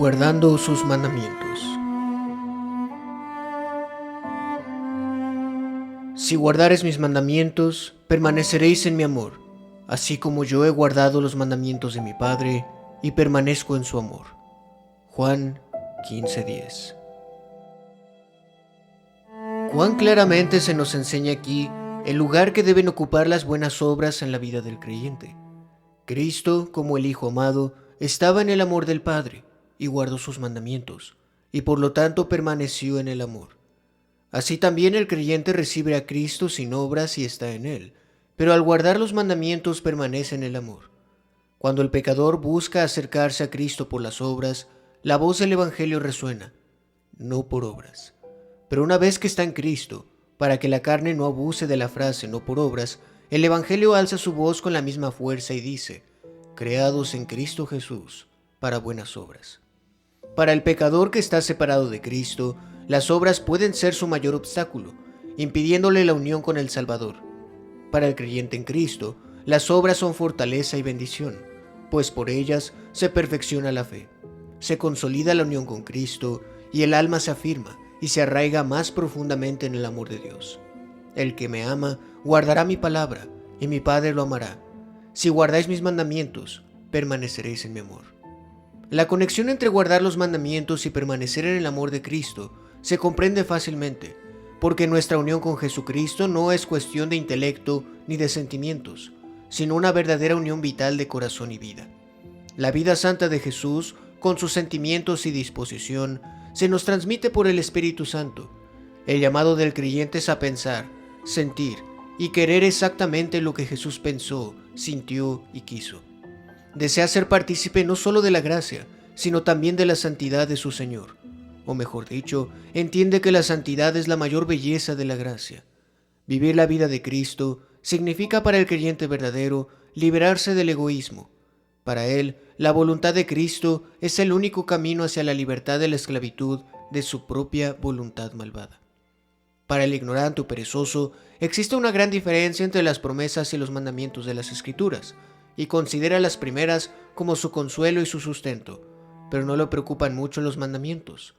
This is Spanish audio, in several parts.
guardando sus mandamientos. Si guardares mis mandamientos, permaneceréis en mi amor, así como yo he guardado los mandamientos de mi Padre y permanezco en su amor. Juan 15:10. Cuán claramente se nos enseña aquí el lugar que deben ocupar las buenas obras en la vida del creyente. Cristo, como el Hijo amado, estaba en el amor del Padre y guardó sus mandamientos, y por lo tanto permaneció en el amor. Así también el creyente recibe a Cristo sin obras y está en él, pero al guardar los mandamientos permanece en el amor. Cuando el pecador busca acercarse a Cristo por las obras, la voz del Evangelio resuena, no por obras. Pero una vez que está en Cristo, para que la carne no abuse de la frase no por obras, el Evangelio alza su voz con la misma fuerza y dice, creados en Cristo Jesús para buenas obras. Para el pecador que está separado de Cristo, las obras pueden ser su mayor obstáculo, impidiéndole la unión con el Salvador. Para el creyente en Cristo, las obras son fortaleza y bendición, pues por ellas se perfecciona la fe, se consolida la unión con Cristo y el alma se afirma y se arraiga más profundamente en el amor de Dios. El que me ama guardará mi palabra, y mi Padre lo amará. Si guardáis mis mandamientos, permaneceréis en mi amor. La conexión entre guardar los mandamientos y permanecer en el amor de Cristo se comprende fácilmente, porque nuestra unión con Jesucristo no es cuestión de intelecto ni de sentimientos, sino una verdadera unión vital de corazón y vida. La vida santa de Jesús, con sus sentimientos y disposición, se nos transmite por el Espíritu Santo. El llamado del creyente es a pensar, sentir y querer exactamente lo que Jesús pensó, sintió y quiso. Desea ser partícipe no solo de la gracia, sino también de la santidad de su Señor. O mejor dicho, entiende que la santidad es la mayor belleza de la gracia. Vivir la vida de Cristo significa para el creyente verdadero liberarse del egoísmo. Para él, la voluntad de Cristo es el único camino hacia la libertad de la esclavitud de su propia voluntad malvada. Para el ignorante o perezoso, existe una gran diferencia entre las promesas y los mandamientos de las Escrituras, y considera las primeras como su consuelo y su sustento, pero no le preocupan mucho los mandamientos.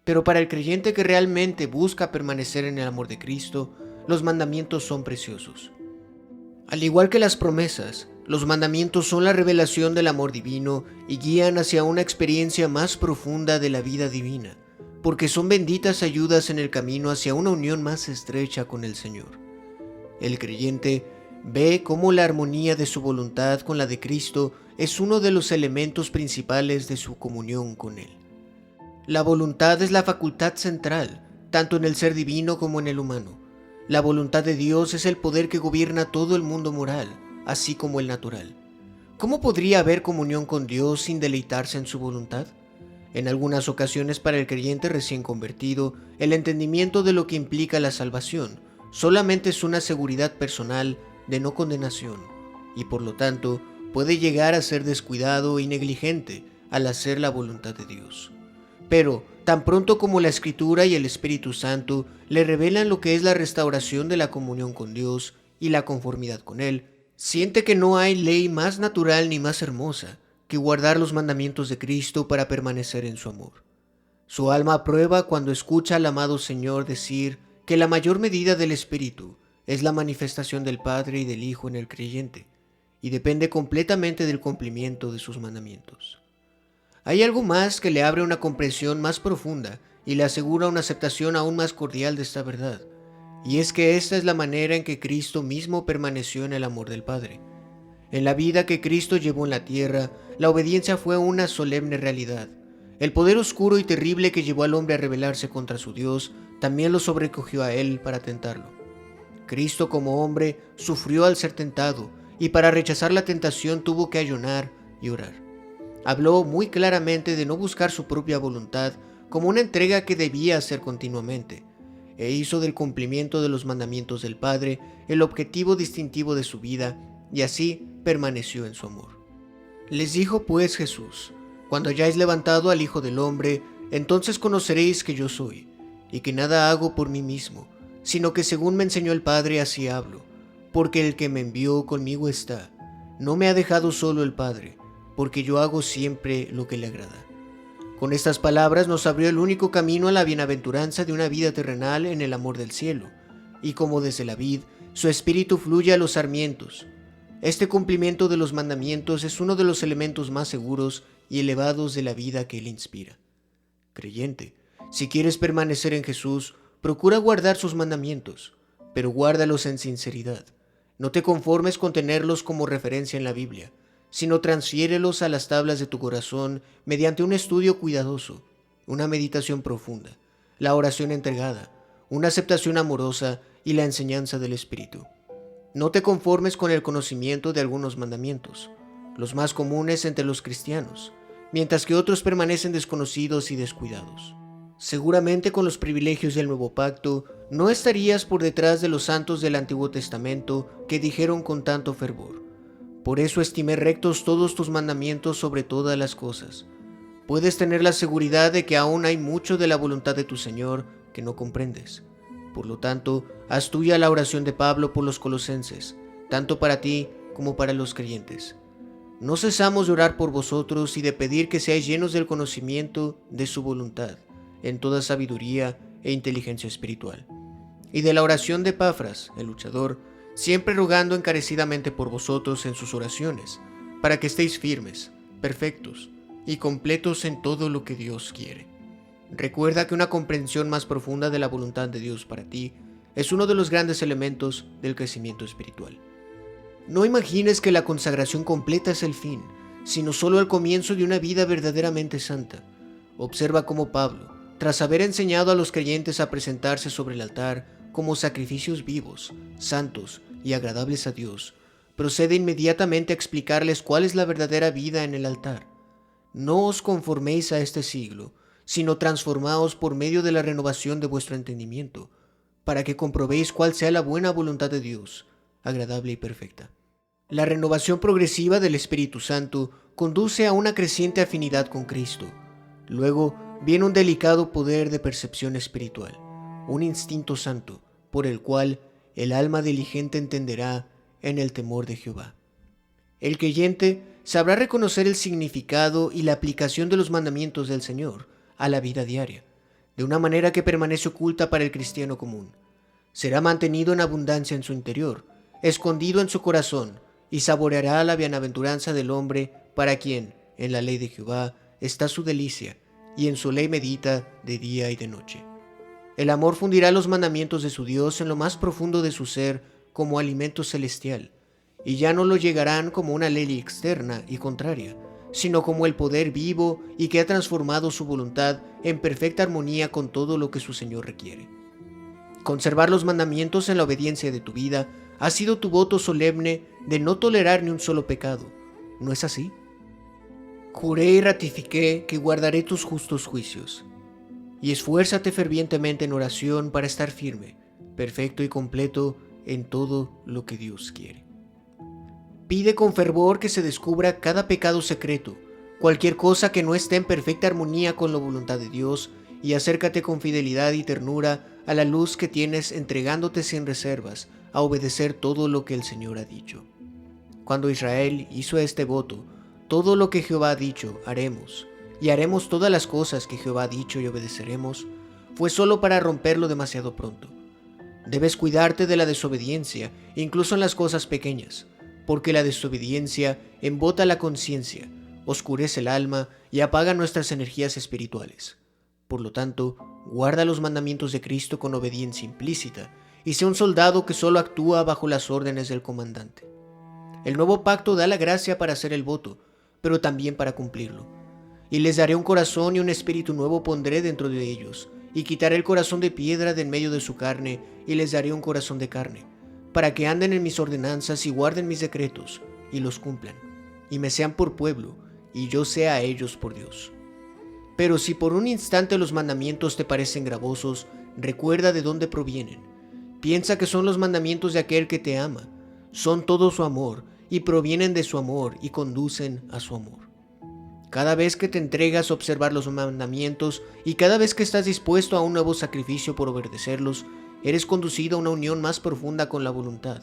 Pero para el creyente que realmente busca permanecer en el amor de Cristo, los mandamientos son preciosos. Al igual que las promesas, los mandamientos son la revelación del amor divino y guían hacia una experiencia más profunda de la vida divina, porque son benditas ayudas en el camino hacia una unión más estrecha con el Señor. El creyente ve cómo la armonía de su voluntad con la de Cristo es uno de los elementos principales de su comunión con Él. La voluntad es la facultad central, tanto en el ser divino como en el humano. La voluntad de Dios es el poder que gobierna todo el mundo moral, así como el natural. ¿Cómo podría haber comunión con Dios sin deleitarse en su voluntad? En algunas ocasiones para el creyente recién convertido, el entendimiento de lo que implica la salvación solamente es una seguridad personal de no condenación, y por lo tanto puede llegar a ser descuidado y negligente al hacer la voluntad de Dios. Pero, tan pronto como la Escritura y el Espíritu Santo le revelan lo que es la restauración de la comunión con Dios y la conformidad con Él, siente que no hay ley más natural ni más hermosa que guardar los mandamientos de Cristo para permanecer en su amor. Su alma aprueba cuando escucha al amado Señor decir que la mayor medida del Espíritu es la manifestación del Padre y del Hijo en el creyente, y depende completamente del cumplimiento de sus mandamientos. Hay algo más que le abre una comprensión más profunda y le asegura una aceptación aún más cordial de esta verdad, y es que esta es la manera en que Cristo mismo permaneció en el amor del Padre. En la vida que Cristo llevó en la tierra, la obediencia fue una solemne realidad. El poder oscuro y terrible que llevó al hombre a rebelarse contra su Dios también lo sobrecogió a él para tentarlo. Cristo como hombre sufrió al ser tentado, y para rechazar la tentación tuvo que ayunar y orar. Habló muy claramente de no buscar su propia voluntad como una entrega que debía hacer continuamente, e hizo del cumplimiento de los mandamientos del Padre el objetivo distintivo de su vida, y así permaneció en su amor. Les dijo pues Jesús, cuando hayáis levantado al Hijo del Hombre, entonces conoceréis que yo soy, y que nada hago por mí mismo, sino que según me enseñó el Padre así hablo, porque el que me envió conmigo está. No me ha dejado solo el Padre, porque yo hago siempre lo que le agrada. Con estas palabras nos abrió el único camino a la bienaventuranza de una vida terrenal en el amor del cielo, y como desde la vid, su espíritu fluye a los sarmientos. Este cumplimiento de los mandamientos es uno de los elementos más seguros y elevados de la vida que él inspira. Creyente, si quieres permanecer en Jesús, procura guardar sus mandamientos, pero guárdalos en sinceridad. No te conformes con tenerlos como referencia en la Biblia, sino transfiérelos a las tablas de tu corazón mediante un estudio cuidadoso, una meditación profunda, la oración entregada, una aceptación amorosa y la enseñanza del Espíritu. No te conformes con el conocimiento de algunos mandamientos, los más comunes entre los cristianos, mientras que otros permanecen desconocidos y descuidados. Seguramente con los privilegios del Nuevo Pacto no estarías por detrás de los santos del Antiguo Testamento que dijeron con tanto fervor: por eso estimé rectos todos tus mandamientos sobre todas las cosas. Puedes tener la seguridad de que aún hay mucho de la voluntad de tu Señor que no comprendes. Por lo tanto, haz tuya la oración de Pablo por los colosenses, tanto para ti como para los creyentes. No cesamos de orar por vosotros y de pedir que seáis llenos del conocimiento de su voluntad, en toda sabiduría e inteligencia espiritual. Y de la oración de Epafras, el luchador, siempre rogando encarecidamente por vosotros en sus oraciones, para que estéis firmes, perfectos y completos en todo lo que Dios quiere. Recuerda que una comprensión más profunda de la voluntad de Dios para ti es uno de los grandes elementos del crecimiento espiritual. No imagines que la consagración completa es el fin, sino solo el comienzo de una vida verdaderamente santa. Observa cómo Pablo, tras haber enseñado a los creyentes a presentarse sobre el altar como sacrificios vivos, santos y agradables a Dios, procede inmediatamente a explicarles cuál es la verdadera vida en el altar. No os conforméis a este siglo, sino transformaos por medio de la renovación de vuestro entendimiento, para que comprobéis cuál sea la buena voluntad de Dios, agradable y perfecta. La renovación progresiva del Espíritu Santo conduce a una creciente afinidad con Cristo. Luego viene un delicado poder de percepción espiritual, un instinto santo, por el cual el alma diligente entenderá en el temor de Jehová. El creyente sabrá reconocer el significado y la aplicación de los mandamientos del Señor a la vida diaria, de una manera que permanece oculta para el cristiano común. Será mantenido en abundancia en su interior, escondido en su corazón, y saboreará la bienaventuranza del hombre para quien, en la ley de Jehová, está su delicia, y en su ley medita de día y de noche. El amor fundirá los mandamientos de su Dios en lo más profundo de su ser como alimento celestial, y ya no lo llegarán como una ley externa y contraria, sino como el poder vivo y que ha transformado su voluntad en perfecta armonía con todo lo que su Señor requiere. Conservar los mandamientos en la obediencia de tu vida ha sido tu voto solemne de no tolerar ni un solo pecado. ¿No es así? Juré y ratifiqué que guardaré tus justos juicios. Y esfuérzate fervientemente en oración para estar firme, perfecto y completo en todo lo que Dios quiere. Pide con fervor que se descubra cada pecado secreto, cualquier cosa que no esté en perfecta armonía con la voluntad de Dios, y acércate con fidelidad y ternura a la luz que tienes, entregándote sin reservas a obedecer todo lo que el Señor ha dicho. Cuando Israel hizo este voto, todo lo que Jehová ha dicho haremos, y haremos todas las cosas que Jehová ha dicho y obedeceremos, fue solo para romperlo demasiado pronto. Debes cuidarte de la desobediencia, incluso en las cosas pequeñas, porque la desobediencia embota la conciencia, oscurece el alma y apaga nuestras energías espirituales. Por lo tanto, guarda los mandamientos de Cristo con obediencia implícita y sé un soldado que solo actúa bajo las órdenes del comandante. El nuevo pacto da la gracia para hacer el voto, pero también para cumplirlo. Y les daré un corazón y un espíritu nuevo pondré dentro de ellos, y quitaré el corazón de piedra de en medio de su carne, y les daré un corazón de carne, para que anden en mis ordenanzas y guarden mis decretos, y los cumplan, y me sean por pueblo, y yo sea a ellos por Dios. Pero si por un instante los mandamientos te parecen gravosos, recuerda de dónde provienen. Piensa que son los mandamientos de aquel que te ama, son todo su amor, y provienen de su amor y conducen a su amor. Cada vez que te entregas a observar los mandamientos y cada vez que estás dispuesto a un nuevo sacrificio por obedecerlos, eres conducido a una unión más profunda con la voluntad,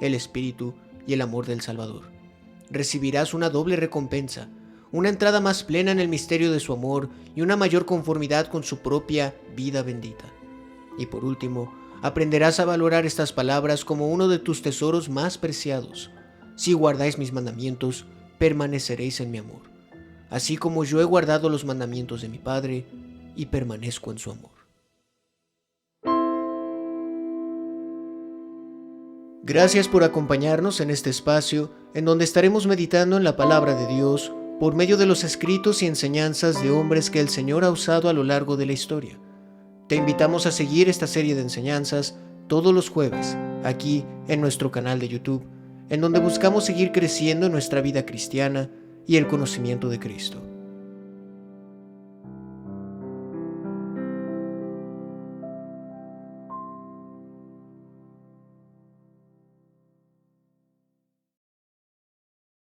el espíritu y el amor del Salvador. Recibirás una doble recompensa, una entrada más plena en el misterio de su amor y una mayor conformidad con su propia vida bendita. Y por último, aprenderás a valorar estas palabras como uno de tus tesoros más preciados. Si guardáis mis mandamientos, permaneceréis en mi amor, así como yo he guardado los mandamientos de mi Padre y permanezco en su amor. Gracias por acompañarnos en este espacio en donde estaremos meditando en la palabra de Dios por medio de los escritos y enseñanzas de hombres que el Señor ha usado a lo largo de la historia. Te invitamos a seguir esta serie de enseñanzas todos los jueves, aquí en nuestro canal de YouTube, en donde buscamos seguir creciendo en nuestra vida cristiana y el conocimiento de Cristo.